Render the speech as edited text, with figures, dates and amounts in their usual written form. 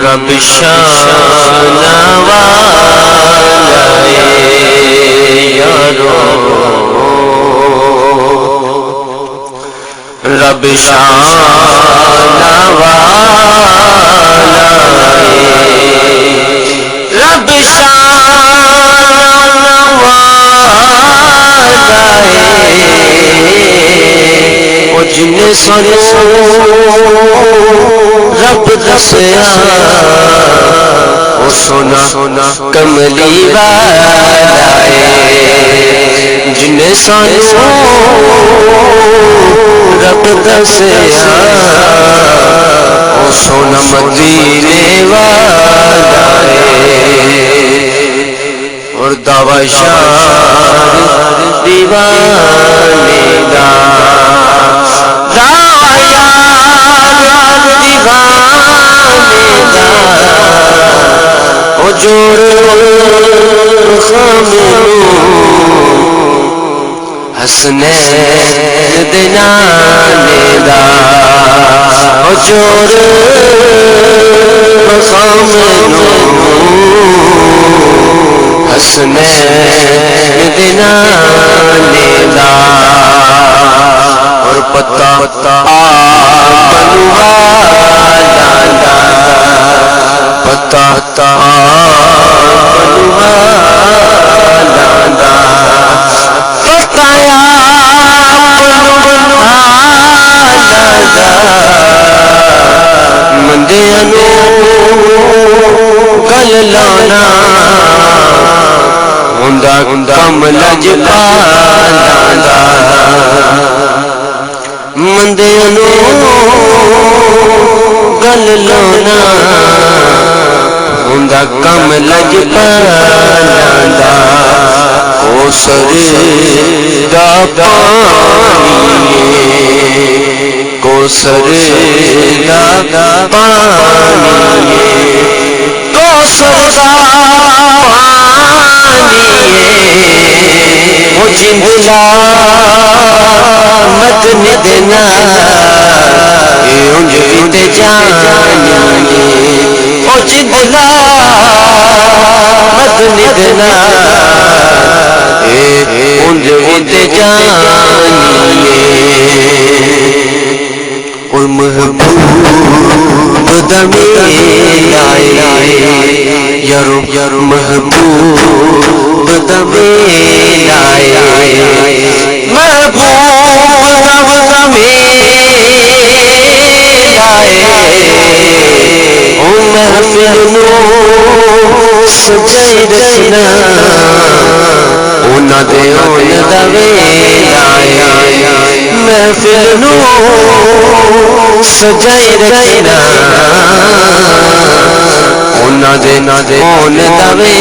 رب شان والے یارو رب شان والے رب شان والے او جن سنو رب دسیا او سونا کملی والے جن سانو رب دسیا او سونا مدینے والے اور دعوی شان دیوانے دا جوڑ حسنین دنانے دا جوڑ حسنین دنانے دا اور پتہ پتہ مندیانو گل لانا ہوندا کم لج پالا مندیانو گل لانا ہوندا کم لج پالا او سر دا پانی کو سر دا پانی کو سر دا پانی وہ جندلا مت ندنا اونج ویت جانی وہ جندلا مت ندنا اونج ویت جانی اور محبوب دمی لائے یارو محبوب دمی لائے محبوب دمی لائے او محفل نو سجائی رکھنا اونا دے اون دمی لائے محفل نو سجائی رکھنا اونا دے اون دمی